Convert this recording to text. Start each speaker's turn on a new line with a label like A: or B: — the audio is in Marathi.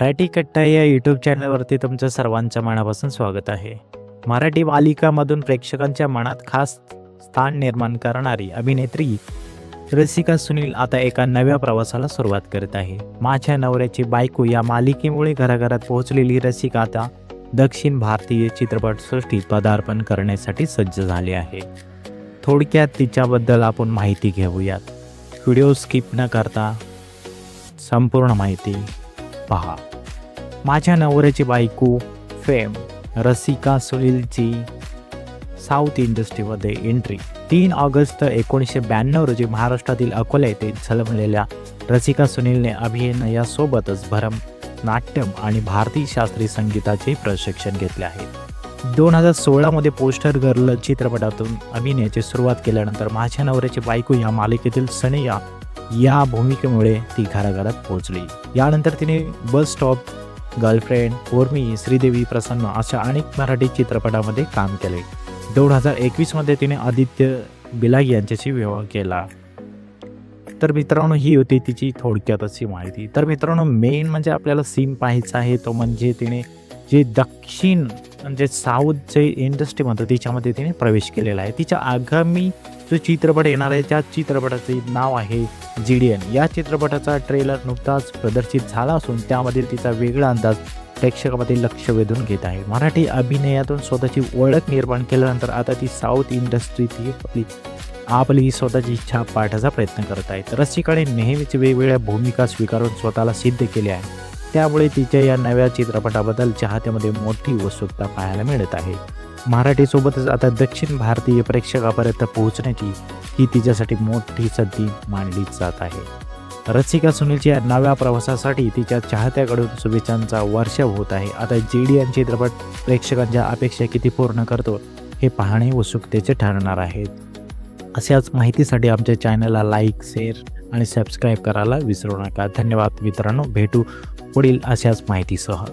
A: मराठी कट्टा या यूट्यूब चॅनलवरती तुमचं सर्वांचं मनापासून स्वागत आहे. मराठी मालिकामधून प्रेक्षकांच्या मनात खास स्थान निर्माण करणारी अभिनेत्री रसिका सुनील आता एका नव्या प्रवासाला सुरुवात करत आहे. माझ्या नवऱ्याची बायको या मालिकेमुळे घराघरात पोहोचलेली रसिका आता दक्षिण भारतीय चित्रपटसृष्टीत पदार्पण करण्यासाठी सज्ज झाली आहे. थोडक्यात तिच्याबद्दल आपण माहिती घेऊयात. व्हिडिओ स्किप न करता संपूर्ण माहिती पहा. माझ्या नवऱ्याची बायको फेम रसिका सुनीलची साऊथ इंडस्ट्रीमध्ये एंट्री. 3 ऑगस्ट 1992 रोजी महाराष्ट्रातील अकोला येथे जन्मलेल्या रसिका सुनीलने अभिनयासोबतच भरतनाट्यम आणि भारतीय शास्त्रीय संगीताचे प्रशिक्षण घेतले आहे. 2016 मध्ये पोस्टर गर्ल चित्रपटातून अभिनयाची सुरुवात केल्यानंतर माझ्या नवऱ्याची बायको या मालिकेतील सनिया या भूमिकेमुळे ती घराघरात पोहोचली. यानंतर तिने बस स्टॉप, गर्लफ्रेंड, उर्मी, श्रीदेवी प्रसन्न अशा अनेक मराठी चित्रपटामध्ये काम केले. 2021 मध्ये तिने आदित्य बिलाग यांच्याशी विवाह केला. तर मित्रांनो, ही होती तिची थोडक्यात अशी माहिती. तर मित्रांनो, मेन म्हणजे आपल्याला सीन पाहायचा आहे तो म्हणजे तिने जे दक्षिण म्हणजे साऊथचे इंडस्ट्रीमध्ये तिच्यामध्ये तिने प्रवेश केलेला आहे. तिच्या आगामी जो चित्रपट येणार आहे त्या चित्रपटाचे नाव आहे जीडीएन. या चित्रपटाचा ट्रेलर नुकताच प्रदर्शित झाला असून त्यामध्ये तिचा वेगळा अंदाज प्रेक्षकामध्ये लक्ष वेधून घेत आहे. मराठी अभिनयातून स्वतःची ओळख निर्माण केल्यानंतर आता ती साऊथ इंडस्ट्रीत आपली स्वतःची इच्छा पाठचा प्रयत्न करत आहे. रसिकाने नेहमीच वेगवेगळ्या भूमिका स्वीकारून स्वतःला सिद्ध केले आहे. त्यामुळे तिच्या या नव्या चित्रपटाबद्दल चाहत्यामध्ये मोठी उत्सुकता पाहायला मिळत आहे. मराठीसोबतच आता दक्षिण भारतीय प्रेक्षकापर्यंत पोहोचण्याची ही तिच्यासाठी मोठी संधी मानली जात आहे. रसिका सुनीलच्या नव्या प्रवासासाठी तिच्या चाहत्याकडून शुभेच्छांचा वर्षाव होत आहे. आता जीडीएन चित्रपट प्रेक्षकांच्या अपेक्षा किती पूर्ण करतो हे पाहणे उत्सुकतेचे ठरणार आहे. अशाच माहितीसाठी आमच्या चॅनलला लाईक, शेअर आणि सबस्क्राईब करायला विसरू नका. धन्यवाद मित्रांनो. भेटू पुढील अशाच माहितीसह.